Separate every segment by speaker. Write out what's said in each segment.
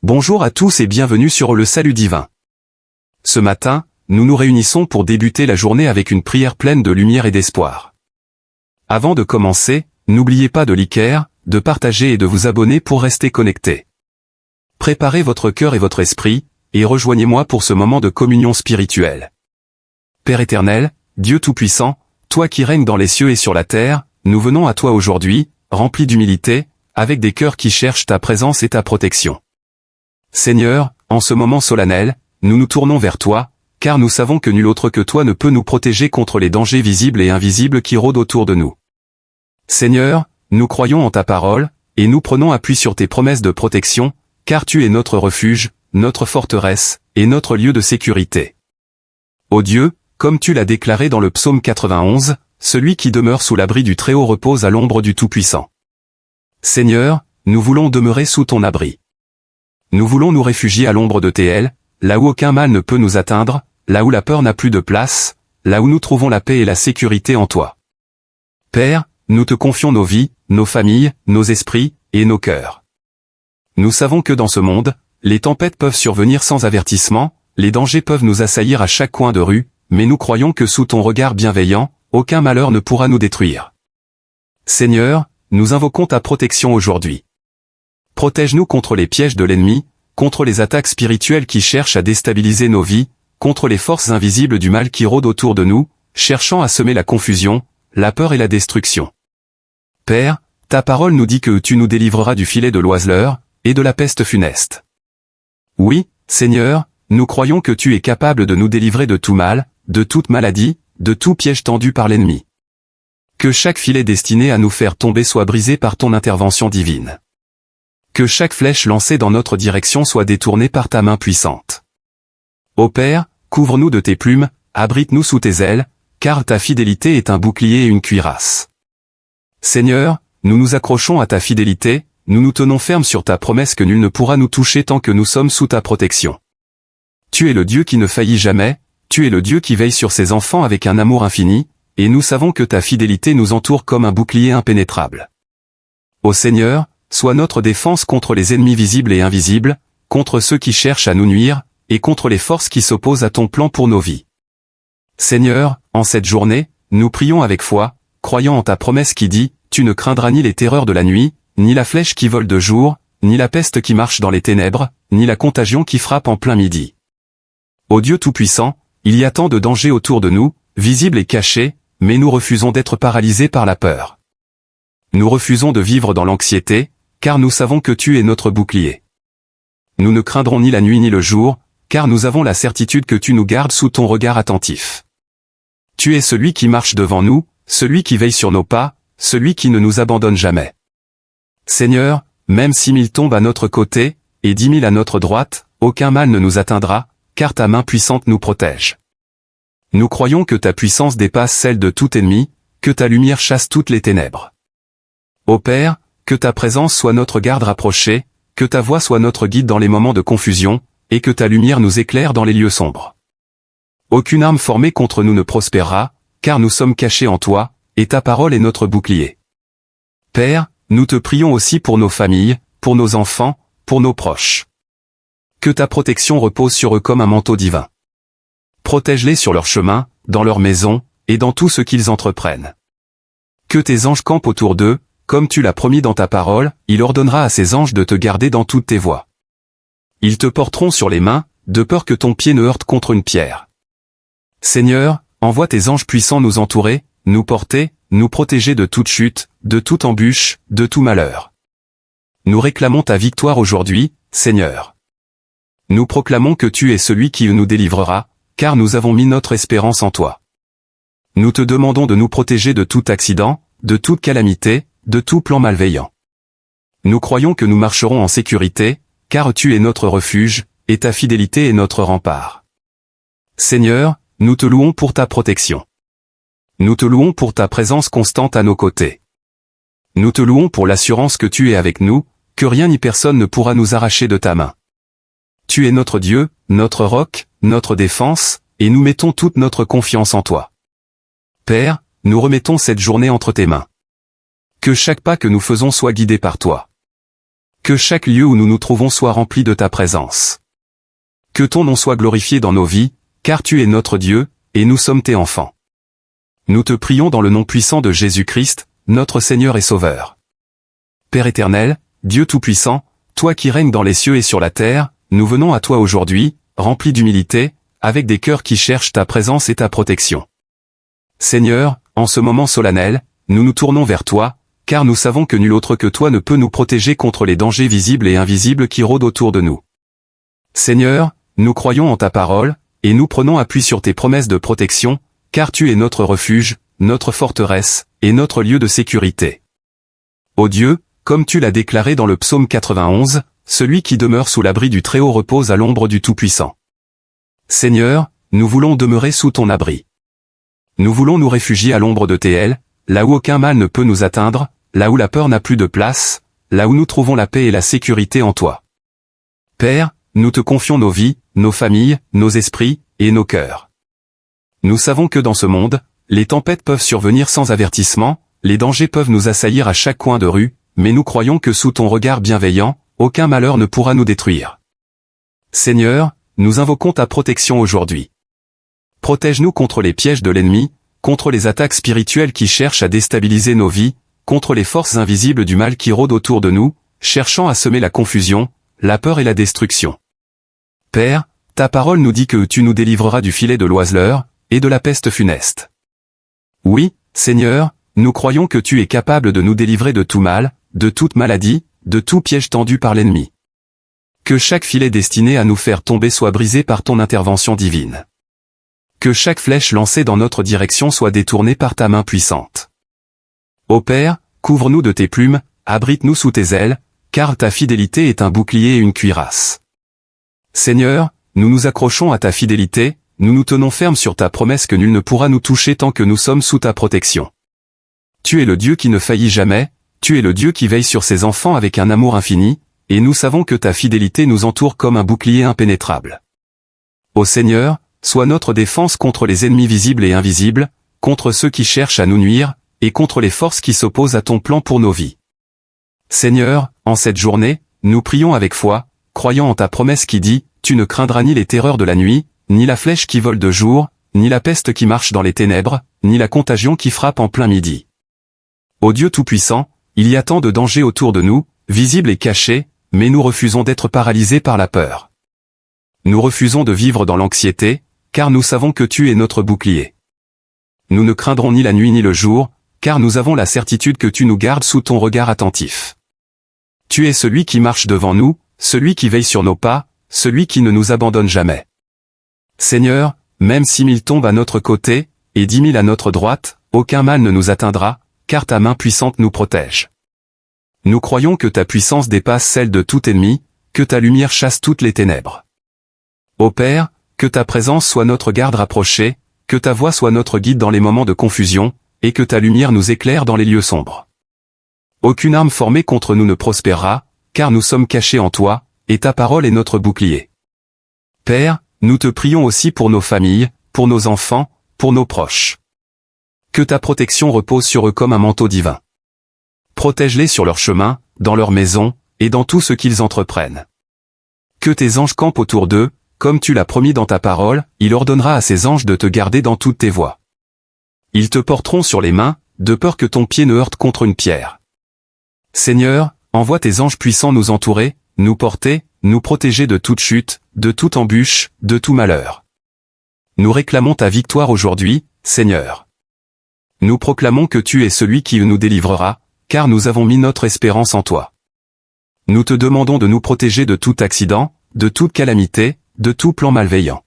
Speaker 1: Bonjour à tous et bienvenue sur le Salut Divin. Ce matin, nous nous réunissons pour débuter la journée avec une prière pleine de lumière et d'espoir. Avant de commencer, n'oubliez pas de liker, de partager et de vous abonner pour rester connecté. Préparez votre cœur et votre esprit, et rejoignez-moi pour ce moment de communion spirituelle. Père éternel, Dieu Tout-Puissant, toi qui règnes dans les cieux et sur la terre, nous venons à toi aujourd'hui, remplis d'humilité, avec des cœurs qui cherchent ta présence et ta protection. Seigneur, en ce moment solennel, nous nous tournons vers toi, car nous savons que nul autre que toi ne peut nous protéger contre les dangers visibles et invisibles qui rôdent autour de nous. Seigneur, nous croyons en ta parole, et nous prenons appui sur tes promesses de protection, car tu es notre refuge, notre forteresse, et notre lieu de sécurité. Ô Dieu, comme tu l'as déclaré dans le psaume 91, celui qui demeure sous l'abri du Très-Haut repose à l'ombre du Tout-Puissant. Seigneur, nous voulons demeurer sous ton abri. Nous voulons nous réfugier à l'ombre de tes ailes, là où aucun mal ne peut nous atteindre, là où la peur n'a plus de place, là où nous trouvons la paix et la sécurité en toi. Père, nous te confions nos vies, nos familles, nos esprits, et nos cœurs. Nous savons que dans ce monde, les tempêtes peuvent survenir sans avertissement, les dangers peuvent nous assaillir à chaque coin de rue, mais nous croyons que sous ton regard bienveillant, aucun malheur ne pourra nous détruire. Seigneur, nous invoquons ta protection aujourd'hui. Protège-nous contre les pièges de l'ennemi, contre les attaques spirituelles qui cherchent à déstabiliser nos vies, contre les forces invisibles du mal qui rôdent autour de nous, cherchant à semer la confusion, la peur et la destruction. Père, ta parole nous dit que tu nous délivreras du filet de l'oiseleur, et de la peste funeste. Oui, Seigneur, nous croyons que tu es capable de nous délivrer de tout mal, de toute maladie, de tout piège tendu par l'ennemi. Que chaque filet destiné à nous faire tomber soit brisé par ton intervention divine. Que chaque flèche lancée dans notre direction soit détournée par ta main puissante. Ô Père, couvre-nous de tes plumes, abrite-nous sous tes ailes, car ta fidélité est un bouclier et une cuirasse. Seigneur, nous nous accrochons à ta fidélité, nous nous tenons fermes sur ta promesse que nul ne pourra nous toucher tant que nous sommes sous ta protection. Tu es le Dieu qui ne faillit jamais, tu es le Dieu qui veille sur ses enfants avec un amour infini, et nous savons que ta fidélité nous entoure comme un bouclier impénétrable. Ô Seigneur, sois notre défense contre les ennemis visibles et invisibles, contre ceux qui cherchent à nous nuire, et contre les forces qui s'opposent à ton plan pour nos vies. Seigneur, en cette journée, nous prions avec foi, croyant en ta promesse qui dit, tu ne craindras ni les terreurs de la nuit, ni la flèche qui vole de jour, ni la peste qui marche dans les ténèbres, ni la contagion qui frappe en plein midi. Ô Dieu Tout-Puissant, il y a tant de dangers autour de nous, visibles et cachés, mais nous refusons d'être paralysés par la peur. Nous refusons de vivre dans l'anxiété, car nous savons que tu es notre bouclier. Nous ne craindrons ni la nuit ni le jour, car nous avons la certitude que tu nous gardes sous ton regard attentif. Tu es celui qui marche devant nous, celui qui veille sur nos pas, celui qui ne nous abandonne jamais. Seigneur, même 6 000 tombent à notre côté, et 10 000 à notre droite, aucun mal ne nous atteindra, car ta main puissante nous protège. Nous croyons que ta puissance dépasse celle de tout ennemi, que ta lumière chasse toutes les ténèbres. Ô Père, que ta présence soit notre garde rapprochée, que ta voix soit notre guide dans les moments de confusion, et que ta lumière nous éclaire dans les lieux sombres. Aucune arme formée contre nous ne prospérera, car nous sommes cachés en toi, et ta parole est notre bouclier. Père, nous te prions aussi pour nos familles, pour nos enfants, pour nos proches. Que ta protection repose sur eux comme un manteau divin. Protège-les sur leur chemin, dans leur maison, et dans tout ce qu'ils entreprennent. Que tes anges campent autour d'eux, comme tu l'as promis dans ta parole, il ordonnera à ses anges de te garder dans toutes tes voies. Ils te porteront sur les mains, de peur que ton pied ne heurte contre une pierre. Seigneur, envoie tes anges puissants nous entourer, nous porter, nous protéger de toute chute, de toute embûche, de tout malheur. Nous réclamons ta victoire aujourd'hui, Seigneur. Nous proclamons que tu es celui qui nous délivrera, car nous avons mis notre espérance en toi. Nous te demandons de nous protéger de tout accident, de toute calamité, de tout plan malveillant. Nous croyons que nous marcherons en sécurité, car tu es notre refuge, et ta fidélité est notre rempart. Seigneur, nous te louons pour ta protection. Nous te louons pour ta présence constante à nos côtés. Nous te louons pour l'assurance que tu es avec nous, que rien ni personne ne pourra nous arracher de ta main. Tu es notre Dieu, notre roc, notre défense, et nous mettons toute notre confiance en toi. Père, nous remettons cette journée entre tes mains. Que chaque pas que nous faisons soit guidé par toi. Que chaque lieu où nous nous trouvons soit rempli de ta présence. Que ton nom soit glorifié dans nos vies, car tu es notre Dieu, et nous sommes tes enfants. Nous te prions dans le nom puissant de Jésus-Christ, notre Seigneur et Sauveur. Père éternel, Dieu tout-puissant, toi qui règnes dans les cieux et sur la terre, nous venons à toi aujourd'hui, remplis d'humilité, avec des cœurs qui cherchent ta présence et ta protection. Seigneur, en ce moment solennel, nous nous tournons vers toi, car nous savons que nul autre que toi ne peut nous protéger contre les dangers visibles et invisibles qui rôdent autour de nous. Seigneur, nous croyons en ta parole, et nous prenons appui sur tes promesses de protection, car tu es notre refuge, notre forteresse, et notre lieu de sécurité. Ô Dieu, comme tu l'as déclaré dans le psaume 91, celui qui demeure sous l'abri du Très-Haut repose à l'ombre du Tout-Puissant. Seigneur, nous voulons demeurer sous ton abri. Nous voulons nous réfugier à l'ombre de tes ailes, là où aucun mal ne peut nous atteindre, là où la peur n'a plus de place, là où nous trouvons la paix et la sécurité en toi. Père, nous te confions nos vies, nos familles, nos esprits, et nos cœurs. Nous savons que dans ce monde, les tempêtes peuvent survenir sans avertissement, les dangers peuvent nous assaillir à chaque coin de rue, mais nous croyons que sous ton regard bienveillant, aucun malheur ne pourra nous détruire. Seigneur, nous invoquons ta protection aujourd'hui. Protège-nous contre les pièges de l'ennemi, contre les attaques spirituelles qui cherchent à déstabiliser nos vies, contre les forces invisibles du mal qui rôdent autour de nous, cherchant à semer la confusion, la peur et la destruction. Père, ta parole nous dit que tu nous délivreras du filet de l'oiseleur, et de la peste funeste. Oui, Seigneur, nous croyons que tu es capable de nous délivrer de tout mal, de toute maladie, de tout piège tendu par l'ennemi. Que chaque filet destiné à nous faire tomber soit brisé par ton intervention divine. Que chaque flèche lancée dans notre direction soit détournée par ta main puissante. Ô Père, couvre-nous de tes plumes, abrite-nous sous tes ailes, car ta fidélité est un bouclier et une cuirasse. Seigneur, nous nous accrochons à ta fidélité, nous nous tenons fermes sur ta promesse que nul ne pourra nous toucher tant que nous sommes sous ta protection. Tu es le Dieu qui ne faillit jamais, tu es le Dieu qui veille sur ses enfants avec un amour infini, et nous savons que ta fidélité nous entoure comme un bouclier impénétrable. Ô Seigneur, sois notre défense contre les ennemis visibles et invisibles, contre ceux qui cherchent à nous nuire, et contre les forces qui s'opposent à ton plan pour nos vies. Seigneur, en cette journée, nous prions avec foi, croyant en ta promesse qui dit, tu ne craindras ni les terreurs de la nuit, ni la flèche qui vole de jour, ni la peste qui marche dans les ténèbres, ni la contagion qui frappe en plein midi. Ô Dieu Tout-Puissant, il y a tant de dangers autour de nous, visibles et cachés, mais nous refusons d'être paralysés par la peur. Nous refusons de vivre dans l'anxiété, car nous savons que tu es notre bouclier. Nous ne craindrons ni la nuit ni le jour, car nous avons la certitude que tu nous gardes sous ton regard attentif. Tu es celui qui marche devant nous, celui qui veille sur nos pas, celui qui ne nous abandonne jamais. Seigneur, même 6 000 tombent à notre côté, et 10 000 à notre droite, aucun mal ne nous atteindra, car ta main puissante nous protège. Nous croyons que ta puissance dépasse celle de tout ennemi, que ta lumière chasse toutes les ténèbres. Ô Père, que ta présence soit notre garde rapprochée, que ta voix soit notre guide dans les moments de confusion, et que ta lumière nous éclaire dans les lieux sombres. Aucune arme formée contre nous ne prospérera, car nous sommes cachés en toi, et ta parole est notre bouclier. Père, nous te prions aussi pour nos familles, pour nos enfants, pour nos proches. Que ta protection repose sur eux comme un manteau divin. Protège-les sur leur chemin, dans leur maison, et dans tout ce qu'ils entreprennent. Que tes anges campent autour d'eux, comme tu l'as promis dans ta parole, il ordonnera à ses anges de te garder dans toutes tes voies. Ils te porteront sur les mains, de peur que ton pied ne heurte contre une pierre. Seigneur, envoie tes anges puissants nous entourer, nous porter, nous protéger de toute chute, de toute embûche, de tout malheur. Nous réclamons ta victoire aujourd'hui, Seigneur. Nous proclamons que tu es celui qui nous délivrera, car nous avons mis notre espérance en toi. Nous te demandons de nous protéger de tout accident, de toute calamité, de tout plan malveillant.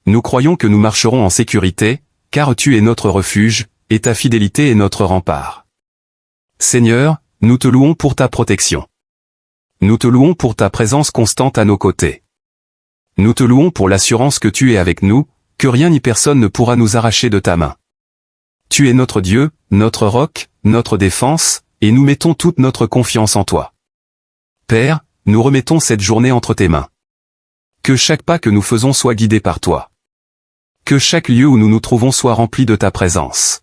Speaker 1: Nous croyons que nous marcherons en sécurité, car tu es notre refuge, et ta fidélité est notre rempart. Seigneur, nous te louons pour ta protection. Nous te louons pour ta présence constante à nos côtés. Nous te louons pour l'assurance que tu es avec nous, que rien ni personne ne pourra nous arracher de ta main. Tu es notre Dieu, notre roc, notre défense, et nous mettons toute notre confiance en toi. Père, nous remettons cette journée entre tes mains. Que chaque pas que nous faisons soit guidé par toi. Que chaque lieu où nous nous trouvons soit rempli de ta présence.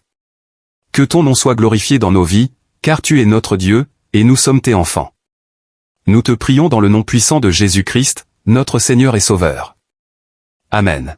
Speaker 1: Que ton nom soit glorifié dans nos vies, car tu es notre Dieu, et nous sommes tes enfants. Nous te prions dans le nom puissant de Jésus-Christ, notre Seigneur et Sauveur. Amen.